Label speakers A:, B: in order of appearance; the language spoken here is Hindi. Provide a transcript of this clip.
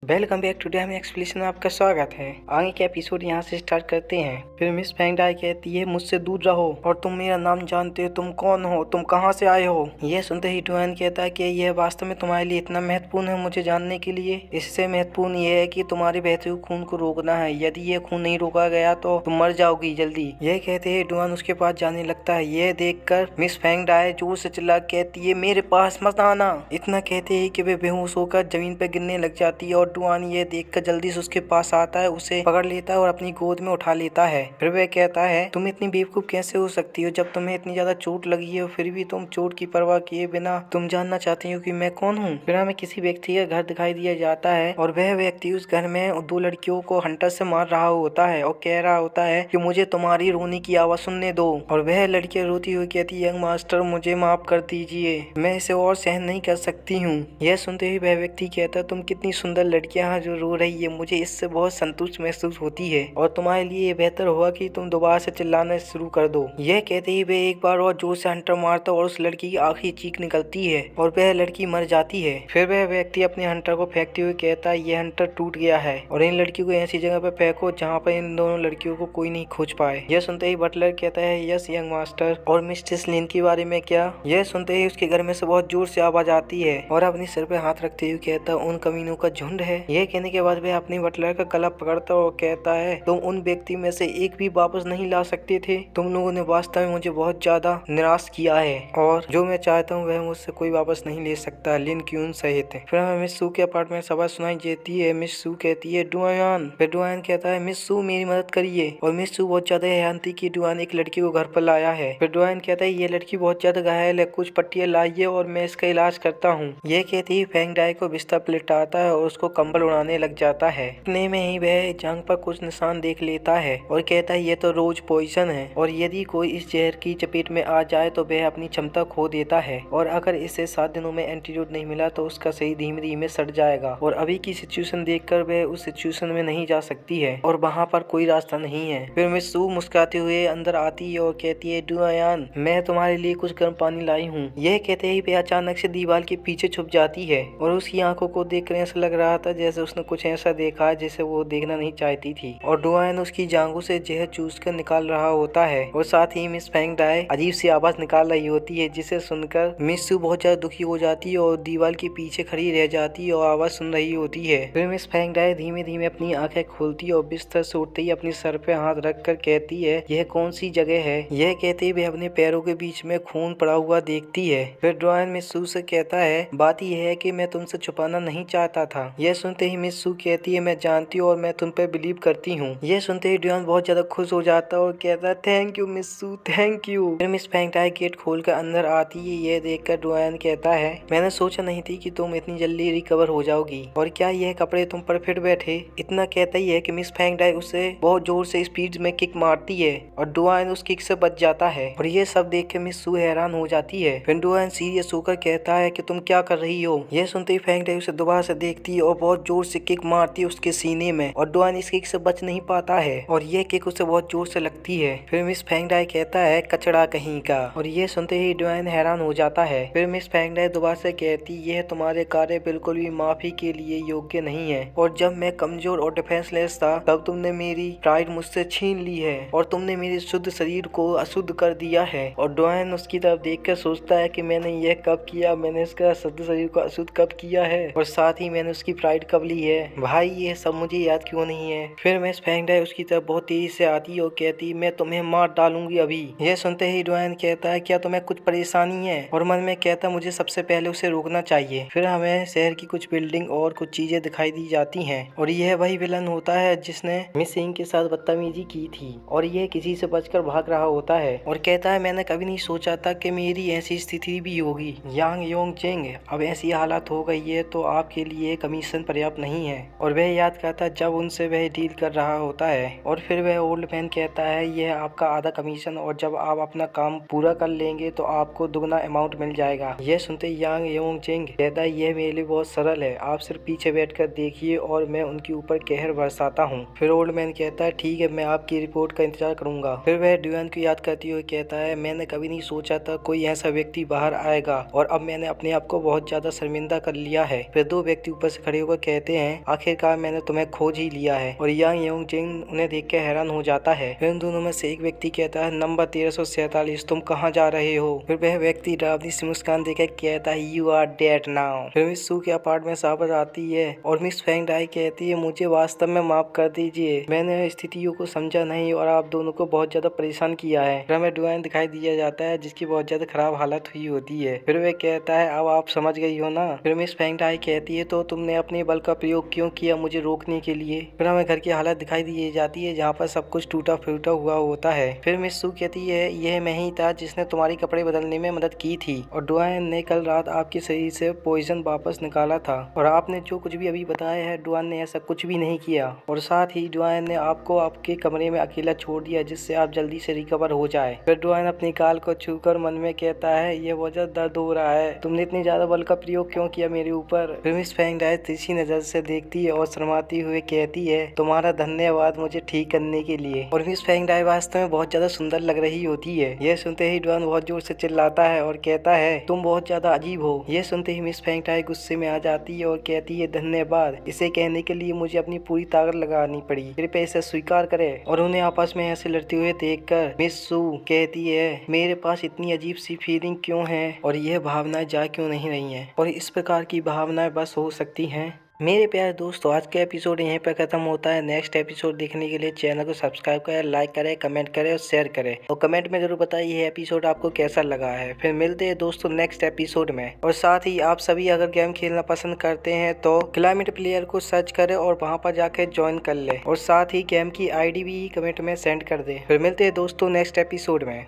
A: Welcome back to dam explanation में आपका स्वागत है। आगे के एपिसोड यहाँ से स्टार्ट करते हैं। फिर मिस फैंगडाई कहती है मुझसे दूर रहो और तुम मेरा नाम जानते हो, तुम कौन हो, तुम कहाँ से आए हो। यह सुनते ही डुआन कहता है कि यह वास्तव में तुम्हारे लिए इतना महत्वपूर्ण है मुझे जानने के लिए। इससे महत्वपूर्ण यह है कि तुम्हारे बहते हुए खून को रोकना है। यदि यह खून नहीं रोका गया तो तुम मर जाओगी जल्दी। यह कहते ही डुआन उसके पास जाने लगता है। यह देखकर मिस फैंगडाई जोर से चिल्ला कहती है मेरे पास मत आना। इतना कहते ही कि वे बेहोश होकर जमीन पर गिरने लग जाती है और डुआन ये देखकर जल्दी से उसके पास आता है, उसे पकड़ लेता है और अपनी गोद में उठा लेता है। फिर वह कहता है तुम इतनी बेवकूफ कैसे हो सकती हो जब तुम्हें इतनी ज्यादा चोट लगी है, फिर भी तुम चोट की परवाह किए बिना तुम जानना चाहती हो कि मैं कौन हूँ। फिर हमें किसी व्यक्ति का घर दिखाई दिया जाता है और वह व्यक्ति उस घर में दो लड़कियों को हंटर से मार रहा होता है और कह रहा होता है कि मुझे तुम्हारी रोने की आवाज सुनने दो। और वह लड़कियां रोती हुई कहती यंग मास्टर मुझे माफ कर दीजिए, मैं इसे और सहन नहीं कर सकती हूँ। यह सुनते ही वह व्यक्ति कहता तुम कितनी सुंदर लड़कियां हैं जो रो रही है, मुझे इससे बहुत संतुष्ट महसूस होती है और तुम्हारे लिए ये बेहतर होगा कि तुम दोबारा से चिल्लाना शुरू कर दो। यह कहते ही वे एक बार और जोर से हंटर मारता और उस लड़की की आखिरी चीख निकलती है और वह लड़की मर जाती है। फिर वह व्यक्ति अपने हंटर को फेंकते हुए कहता है यह हंटर टूट गया है और इन लड़कियों को ऐसी जगह पर फेंको जहाँ पर इन दोनों लड़कियों को कोई नहीं खोज पाए। यह सुनते ही बटलर कहता है यस यंग मास्टर। और मिस्ट्रेस लिन के बारे में क्या। यह सुनते ही उसके घर में से बहुत जोर से आवाज आती है और अपने सिर पे हाथ रखते हुए कहता उन कमीनों का झुंड है। यह कहने के बाद वह अपने बटलर का गला पकड़ता और कहता है तुम उन व्यक्ति में से एक भी वापस नहीं ला सकते थे, तुम लोगों ने वास्तव में मुझे बहुत ज्यादा निराश किया है और जो मैं चाहता हूँ वह मुझसे कोई वापस नहीं ले सकता, लिन क्यून सहित। फिर हमें मिस सू के अपार्टमेंट सभा सुनाई देती है। मिस सू कहती है डुआन। फिर डुआन कहता है मिस सू मेरी मदद करिए और मिस सू बहुत ज्यादा हैरान थी कि डुआन एक लड़की को घर पर लाया है। फिर डुआन कहता है ये लड़की बहुत ज्यादा घायल है, कुछ पट्टियां लाइए और मैं इसका इलाज करता हूँ। यह कहती ही फैंगडाई को बिस्तर पलटाता है और उसको कंबल उड़ाने लग जाता है। इतने में ही वह जांघ पर कुछ निशान देख लेता है और कहता है ये तो रोज पॉइजन है और यदि कोई इस जहर की चपेट में आ जाए तो वह अपनी क्षमता खो देता है और अगर इसे 7 दिनों में एंटीडोट नहीं मिला तो उसका शरीर धीमे धीमे सड़ जाएगा और अभी की सिचुएशन देखकर वह उस सिचुएशन में नहीं जा सकती है और वहाँ पर कोई रास्ता नहीं है। फिर मिस सू मुस्कुराते हुए अंदर आती है और कहती है डुआन मैं तुम्हारे लिए कुछ गर्म पानी लाई हूँ। यह कहते ही वह अचानक से दीवार के पीछे छुप जाती है और उसकी आंखों को देखकर ऐसा लग रहा था जैसे उसने कुछ ऐसा देखा है जिसे वो देखना नहीं चाहती थी और डुआन उसकी जांघों से जहर चूस कर निकाल रहा होता है और साथ ही मिस फैंगडाई अजीब सी आवाज निकाल रही होती है जिसे सुनकर मिस सू बहुत ज्यादा दुखी हो जाती है और दीवार के पीछे खड़ी रह जाती है और आवाज सुन रही होती है। फिर मिस फैंगडाई धीमे धीमे अपनी आंखें खोलती है और बिस्तर से उठते ही अपने सर पे हाथ रख कर कहती है यह कौन सी जगह है। यह कहते ही वे अपने पैरों के बीच में खून पड़ा हुआ देखती है। फिर डुआन मिस सू से कहता है बात यह है कि मैं तुमसे छुपाना नहीं चाहता था। यह सुनते ही मिस सू कहती है मैं जानती हूँ और मैं तुम पे बिलीव करती हूँ। यह सुनते ही डुआन बहुत ज्यादा खुश हो जाता है और कहता है thank you miss Su, thank you. फिर मिस फैंगडाई गेट खोलकर अंदर आती है। यह देखकर डुआन कहता है मैंने सोचा नहीं थी कि तुम इतनी जल्दी रिकवर हो जाओगी और क्या यह कपड़े तुम पर फिट बैठे। इतना कहता ही है कि मिस फैंगडाई उसे बहुत जोर से स्पीड में किक मारती है और डुआन उस किक से बच जाता है और ये सब देख के मिस सू हैरान हो जाती है। फिर डुआन सीरियस होकर कहता है कि तुम क्या कर रही हो। यह सुनते ही फैंगडाई उसे दोबारा से देखती है और बहुत जोर से किक मारती है उसके सीने में और डुआन इस किक से बच नहीं पाता है और ये किक उसे बहुत जोर से लगती है। फिर मिस फैंगडाई कहता है कचड़ा कहीं का और ये सुनते ही डुआन हैरान हो जाता है। फिर मिस फैंगडाई दोबारा से कहती यह तुम्हारे कार्य बिल्कुल भी माफी के लिए योग्य नहीं है और जब मैं कमजोर और डिफेंसलेस था तब तुमने मेरी प्राइड मुझसे छीन ली है और तुमने मेरे शुद्ध शरीर को अशुद्ध कर दिया है। और डुआन उसकी तरफ देखकर सोचता है कि मैंने यह कब किया, मैंने इसका शुद्ध शरीर को अशुद्ध कब किया है और साथ ही मैंने उसकी प्राइड कब ली है। भाई ये सब मुझे याद क्यों नहीं है। फिर मिस फैंगडाई उसकी तरफ बहुत तेजी से आती है और कहती मैं तुम्हें मार डालूंगी अभी। यह सुनते ही डुआन कहता है क्या तुम्हें कुछ परेशानी है और मन में कहता मुझे सबसे पहले उसे रोकना चाहिए। फिर हमें शहर की कुछ बिल्डिंग और कुछ चीजें दिखाई दी जाती हैं और यह वही विलन होता है जिसने मिस सिंह के साथ बदतमीजी की थी और यह किसी से बचकर भाग रहा होता है और कहता है मैंने कभी नहीं सोचा था कि मेरी ऐसी स्थिति भी होगी। यांग योंग चेंग अब ऐसी हालत हो गई है तो आपके लिए कमीशन पर्याप्त नहीं है। और वह याद करता जब उनसे वह डील कर रहा होता है और फिर वह ओल्ड मैन कहता है यह आपका आधा कमीशन और जब आप अपना काम पूरा कर लेंगे तो आपको दुगना अमाउंट मिल जाएगा। यह सुनते यांग योंग चेंग कहता है यह मेरे लिए बहुत सरल है, आप सिर्फ पीछे बैठकर देखिए और मैं उनके ऊपर कहर बरसाता हूँ। फिर ओल्ड मैन कहता है ठीक है मैं आपकी रिपोर्ट का इंतजार करूंगा। फिर वह डुआन को याद करते हुए कहता है मैंने कभी नहीं सोचा था कोई ऐसा व्यक्ति बाहर आएगा और अब मैंने अपने आप को बहुत ज्यादा शर्मिंदा कर लिया है। फिर दो व्यक्ति ऊपर से खड़े होकर कहते हैं आखिरकार मैंने तुम्हें खोज ही लिया है। और यांग योंग जिंग उन्हें देख के हैरान हो जाता है। फिर उन दोनों में से एक व्यक्ति कहता है नंबर 1347 तुम कहाँ जा रहे हो। फिर वह व्यक्ति डरावनी सी मुस्कान देकर कहता है यू आर डेड नाउ। फिर मिस सू के अपार्टमेंट वापस आती है और मिस फेंग डाई कहती है मुझे वास्तव में माफ कर दीजिए, मैंने स्थितियों को समझा नहीं और आप दोनों को बहुत ज्यादा परेशान किया है। फिर हमें डुआन दिखाई दिया जाता है जिसकी बहुत ज्यादा खराब हालत हुई होती है। फिर वह कहता है अब आप समझ गई हो ना। फिर मिस फेंग डाई कहती है तो तुमने अपने बल का प्रयोग क्यों किया मुझे रोकने के लिए। फिर हमें घर की हालत दिखाई दी जाती है जहाँ पर सब कुछ टूटा फूटा हुआ होता है। फिर मिस सू कहती है यह मैं ही था जिसने तुम्हारी कपड़े बदलने में मदद की थी और डुआन ने कल रात आपके शरीर से पॉइजन वापस निकाला था और आपने जो कुछ भी अभी बताया है डुआन ने ऐसा कुछ भी नहीं किया और साथ ही डुआन ने आपको आपके कमरे में अकेला छोड़ दिया जिससे आप जल्दी से रिकवर हो जाए। फिर डुआन अपनी गाल को छूकर मन में कहता है ये बहुत ज्यादा दर्द हो रहा है, तुमने इतनी ज्यादा बल का प्रयोग क्यों किया मेरे ऊपर। फिर मिस फेंग डाई तिरछी नजर से देखती है और शर्माती हुए कहती है तुम्हारा धन्यवाद मुझे ठीक करने के लिए। और मिस फेंग डाई वास्तव में बहुत ज्यादा सुंदर लग रही होती है। यह सुनते ही डुआन बहुत जोर से चिल्लाता है और कहता है तुम बहुत ज्यादा अजीब हो। यह सुनते ही मिस फेंग डाई गुस्से में आ जाती है और कहती है धन्यवाद, इसे कहने के लिए मुझे अपनी पूरी ताकत लगानी पड़ी, कृपया इसे स्वीकार करे। और उन्हें आपस में ऐसे लड़ते हुए देखकर मिस सू कहती है मेरे पास इतनी अजीब सी फीलिंग क्यों है और यह भावनाएं जा क्यों नहीं रही हैं और इस प्रकार की भावनाएं बस हो सकती हैं। मेरे प्यारे दोस्तों आज का एपिसोड यहीं पर खत्म होता है। नेक्स्ट एपिसोड देखने के लिए चैनल को सब्सक्राइब करें, लाइक करें, कमेंट करें और शेयर करें और कमेंट में जरूर बताइए ये एपिसोड आपको कैसा लगा है। फिर मिलते हैं दोस्तों नेक्स्ट एपिसोड में। और साथ ही आप सभी अगर गेम खेलना पसंद करते हैं तो क्लाइमेट प्लेयर को सर्च करें और वहां पर जाकर ज्वाइन कर ले और साथ ही गेम की ID भी कमेंट में सेंड कर दे। फिर मिलते हैं दोस्तों नेक्स्ट एपिसोड में।